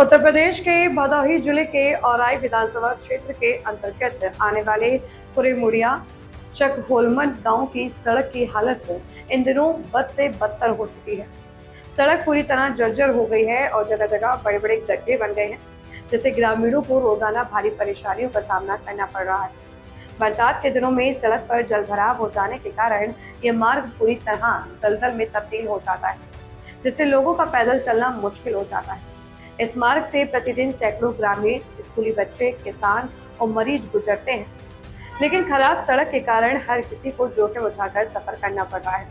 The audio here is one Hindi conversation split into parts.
उत्तर प्रदेश के भदोही जिले के औराई विधानसभा क्षेत्र के अंतर्गत आने वाले पुरेमुड़िया चकहोलमन गांव की सड़क की हालत इन दिनों बद से बदतर हो चुकी है। सड़क पूरी तरह जर्जर हो गई है और जगह जगह बड़े बड़े गड्ढे बन गए हैं, जिससे ग्रामीणों को रोजाना भारी परेशानियों का सामना करना पड़ रहा है। बरसात के दिनों में सड़क पर जलभराव हो जाने के कारण ये मार्ग पूरी तरह दलदल में तब्दील हो जाता है, जिससे लोगों का पैदल चलना मुश्किल हो जाता है। इस मार्ग से प्रतिदिन सैकड़ों ग्रामीण, स्कूली बच्चे, किसान और मरीज गुजरते हैं, लेकिन खराब सड़क के कारण हर किसी को जोखिम उठाकर सफर करना पड़ रहा है।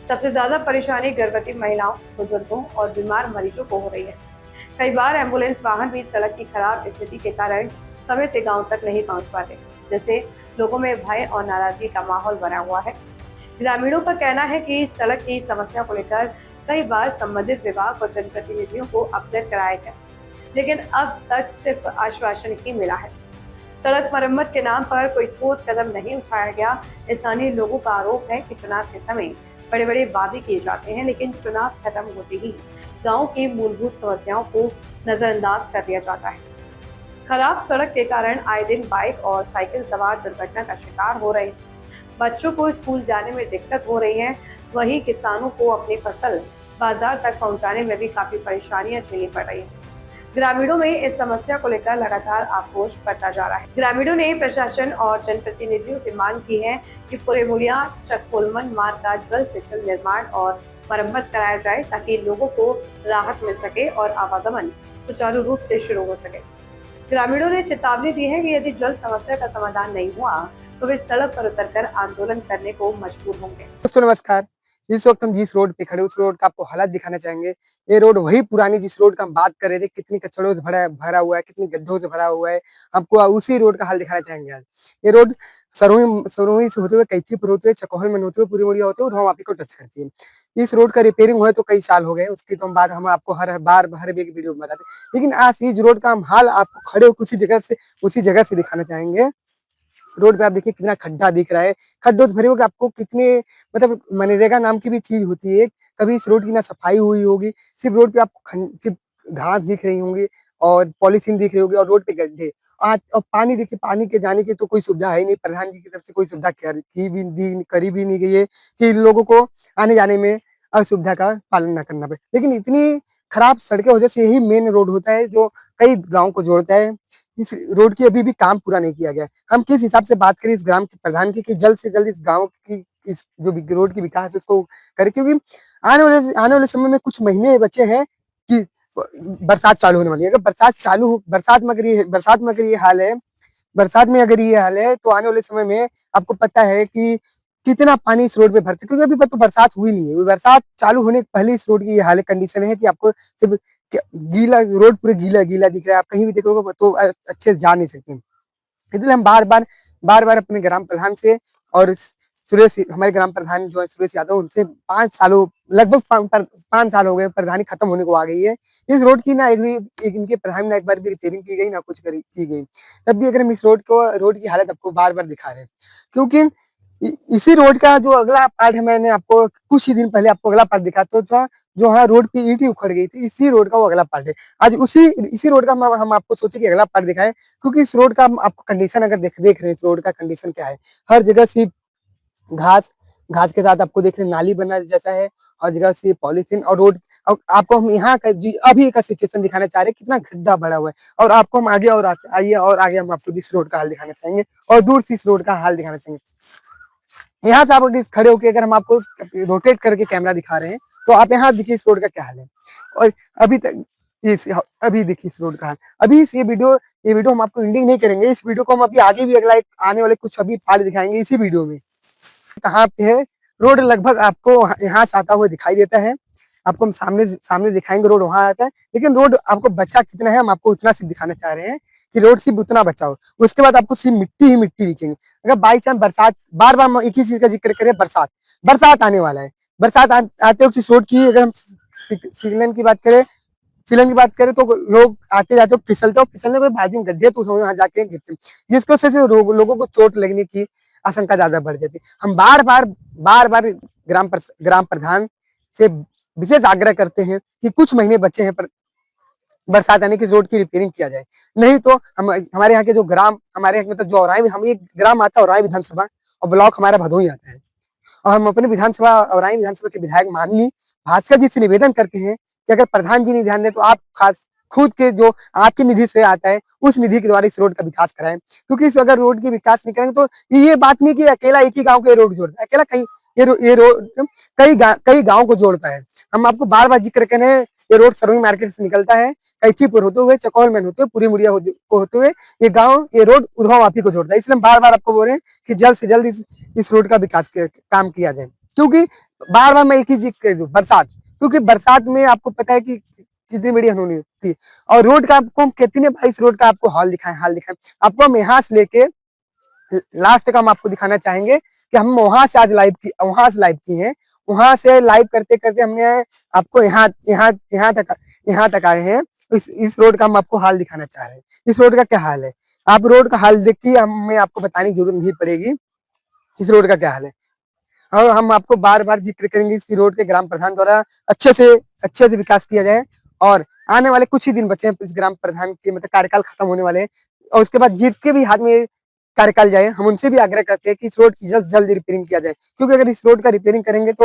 सबसे ज्यादा परेशानी गर्भवती महिलाओं, बुजुर्गों और बीमार मरीजों को हो रही है। कई बार एम्बुलेंस वाहन भी सड़क की खराब स्थिति के कारण समय से गांव तक नहीं पहुंच पाते, जिससे लोगों में भय और नाराजगी का माहौल बना हुआ है। ग्रामीणों का कहना है कि सड़क की समस्या को लेकर कई बार संबंधित विभाग और जनप्रतिनिधियों को अवगत कराया गया, लेकिन अब तक सिर्फ आश्वासन ही मिला है। सड़क मरम्मत के नाम पर कोई ठोस कदम नहीं उठाया गया। स्थानीय लोगों का आरोप है कि चुनाव के समय बड़े बड़े वादे किए जाते हैं, लेकिन चुनाव खत्म होते ही गांव की मूलभूत समस्याओं को नजरअंदाज कर दिया जाता है। खराब सड़क के कारण आए दिन बाइक और साइकिल सवार दुर्घटना का शिकार हो रहे हैं। बच्चों को स्कूल जाने में दिक्कत हो रही है, वहीं किसानों को अपनी फसल बाजार तक पहुंचाने में भी काफी परेशानियां झेलनी पड़ रही है। ग्रामीणों में इस समस्या को लेकर लगातार आक्रोश बढ़ता जा रहा है। ग्रामीणों ने प्रशासन और जनप्रतिनिधियों से मांग की है कि पुरेमुड़िया चकहोलमन मार्ग का जल्द से जल्द निर्माण और मरम्मत कराया जाए, ताकि लोगों को राहत मिल सके और आवागमन सुचारू रूप से शुरू हो सके। ग्रामीणों ने चेतावनी दी है कि यदि जल्द समस्या का समाधान नहीं हुआ तो वे सड़क पर उतरकर आंदोलन करने को मजबूर होंगे। दोस्तों नमस्कार। इस वक्त हम जिस रोड पे खड़े उस रोड का आपको हालत दिखाना चाहेंगे। ये रोड वही पुरानी जिस रोड का हम बात कर रहे थे, कितनी कचड़ों से भरा हुआ है, कितनी गड्ढों से भरा हुआ है, आपको उसी रोड का हाल दिखाना चाहेंगे आज। ये रोड सरोही से होते हुए कैथीपुर होते हुए चकहोलमन होते हुए पुरेमुड़िया होते हुए धोमापी को टच करती है। इस रोड का रिपेयरिंग हुए तो कई साल हो गए, उसकी तो हम बात हम आपको हर एक वीडियो में बताते हैं। लेकिन आज इस रोड का हम हाल आपको खड़े होकर उसी जगह से दिखाना चाहेंगे। रोड पे आप देखिए कितना खड्डा दिख रहा है। खड्डों से भरे होकर आपको कितने मतलब मनरेगा नाम की भी चीज होती है, कभी इस रोड की ना सफाई हुई होगी। सिर्फ रोड पे आपको सिर्फ घास दिख रही होंगी और पॉलीथीन दिख रही होगी और रोड पे गड्ढे। आज और पानी देखिए, पानी के जाने की तो कोई सुविधा है नहीं। प्रधान जी की तरफ से कोई सुविधा करी भी नहीं गई है कि लोगों को आने जाने में असुविधा का पालन न करना पड़े। लेकिन इतनी खराब सड़कें वजह से यही मेन रोड होता है जो कई गाँव को जोड़ता है। इस रोड की अभी भी काम पूरा नहीं किया गया। हम किस हिसाब से बात करें इस ग्राम के प्रधान की कि जल्द से जल्द इस गांव की इस जो रोड की विकास है उसको करे, क्योंकि आने वाले समय में कुछ महीने बचे हैं कि बरसात चालू होने वाली है। अगर बरसात में अगर ये हाल है, बरसात में अगर ये हाल है तो आने वाले समय में आपको पता है कि कितना पानी इस रोड पे भरता है, क्योंकि अभी तो बरसात हुई नहीं है। बरसात चालू होने के पहले इस रोड की ये हाल कंडीशन है कि आपको सिर्फ गीला रोड पूरे गीला गीला दिख रहा है। आप कहीं भी देखोगे तो अच्छे से जा नहीं सकते। इसलिए हम बार बार अपने ग्राम प्रधान से और हमारे ग्राम प्रधान जो है सुरेश यादव, उनसे 5 सालों लगभग 5 साल हो गए, प्रधानी खत्म होने को आ गई है। इस रोड की ना इनके प्रधान ना एक बार भी रिपेयरिंग की गई ना कुछ की गई। तब भी अगर हम इस रोड की हालत आपको बार दिखा रहे हैं, क्योंकि इसी रोड का जो अगला पार्ट है, मैंने आपको कुछ ही दिन पहले आपको अगला पार्ट दिखा, तो जो हाँ रोड की ईंटें उखड़ गई थी, इसी रोड का वो अगला पार्ट है। आज इसी रोड का हम आपको सोचे कि अगला पार्ट दिखाएं, क्योंकि इस रोड का आपको कंडीशन अगर देख रहे हैं, इस रोड का कंडीशन क्या है। हर जगह सिर्फ घास घास के साथ आपको देख रहे नाली बना जैसा है, हर जगह से पॉलीथीन और रोड। आपको हम यहाँ का अभी का सिचुएशन दिखाना चाह रहे हैं, कितना गड्ढा भरा हुआ है। और आपको हम आगे और आइए और आगे हम आपको इस रोड का हाल दिखाना चाहेंगे और दूर से इस रोड का हाल दिखाना चाहेंगे। यहाँ से आप अगर खड़े होकर अगर हम आपको रोटेट करके कैमरा दिखा रहे हैं तो आप यहाँ देखिए इस रोड का क्या हाल है। और अभी देखिए इस रोड का हाल। अभी ये वीडियो हम आपको एंडिंग नहीं करेंगे, इस वीडियो को हम अभी आगे भी अगला एक आने वाले कुछ अभी पार्ट दिखाएंगे इसी वीडियो में। कहाँ पे है रोड, लगभग आपको यहाँ से आता हुआ दिखाई देता है। आपको हम सामने दिखाएंगे रोड वहां आता है, लेकिन रोड आपको बचा कितना है हम आपको उतना सिर्फ दिखाना चाह रहे हैं कि रोड सिर्फ उतना बचा हो। उसके बाद आपको सिर्फ मिट्टी ही मिट्टी दिखेंगे। अगर बाई चांस बरसात, बार बार एक ही चीज का जिक्र करें, बरसात आने वाला है। बरसात आते वक्त इस रोड की अगर हम सीलन की बात करें तो लोग आते जाते फिसलते, और फिसलने के बाजू में गड्ढे तो वहां जाके गिरते, जिसको से लोगों को चोट लगने की आशंका ज्यादा बढ़ जाती। हम बार बार ग्राम प्रधान से विशेष आग्रह करते हैं कि कुछ महीने बचे हैं बरसात आने की इस रोड की रिपेयरिंग किया जाए। नहीं तो हम हमारे यहाँ के जो ग्राम हमारे यहाँ मतलब जो औराई हम एक ग्राम आता है औराई विधानसभा और ब्लॉक हमारा भदोही आता है। और हम अपने विधानसभा औराई विधानसभा के विधायक माननीय भास्कर जी से निवेदन करते हैं कि अगर प्रधान जी नहीं ध्यान दें तो आप खास खुद के जो आपकी निधि से आता है उस निधि के द्वारा इस रोड का विकास कराएं, क्योंकि इस अगर रोड की विकास नहीं करेंगे तो ये बात नहीं कि अकेला एक ही गांव को ये रोड जोड़ता है, अकेला कहीं ये रोड कई गांव को जोड़ता है। हम आपको बार बार जिक्र करें, ये रोड सरोही मार्केट से निकलता है, कैथीपुर होते हुए चकौलमैन होते हुए पूरी मुड़िया को होते हुए ये रोड उधवा वापी को जोड़ता है। इसलिए हम बार बार आपको बोल रहे हैं कि जल्द से जल्द इस रोड का विकास काम किया जाए, क्योंकि बार बार मैं एक ही जिक्र कर दूं, बरसात, क्योंकि बरसात में आपको पता है कि कितनी बड़ी अनहोनी होती है। और रोड का आपको हम कितने भाई इस रोड का आपको हाल दिखाएं आपको हम यहाँ से लेके लास्ट तक हम आपको दिखाना चाहेंगे कि हम वहां से आज लाइव की हैं, वहां से लाइव करते करते हमने आपको यहाँ तक आए हैं। इस रोड का हम आपको हाल दिखाना चाह रहे हैं। इस रोड का क्या हाल है, आप रोड का हाल देखिए, हमें आपको बताने की जरूरत नहीं पड़ेगी इस रोड का क्या हाल है। और हम आपको बार बार जिक्र करेंगे इस रोड के ग्राम प्रधान द्वारा अच्छे से विकास किया जाए। और आने वाले कुछ ही दिन बचे हैं इस ग्राम प्रधान के मतलब कार्यकाल खत्म होने वाले हैं, और उसके बाद जिसके भी हाथ में कार्यकाल जाए हम उनसे भी आग्रह करते हैं कि इस रोड की जल्द से जल्द रिपेयरिंग किया जाए, क्योंकि अगर इस रोड का रिपेयरिंग करेंगे तो